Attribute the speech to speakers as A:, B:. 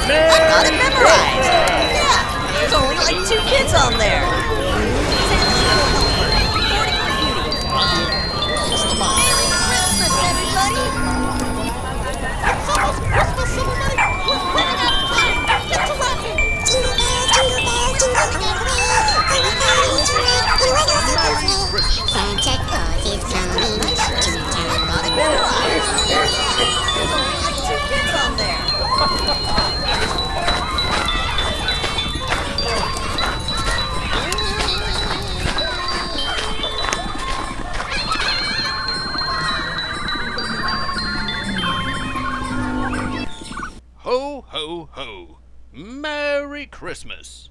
A: I got it memorized. Yeah, there's only like 2 kids on there. Santa's little helper, 40 graffiti. Merry Christmas, everybody! It's almost Christmas, everybody! We're running out of time! Get to rocking!
B: Santa Claus is coming to town.
A: Got it memorized. There's only like 2 kids on there.
C: Ho, ho, ho. Merry Christmas.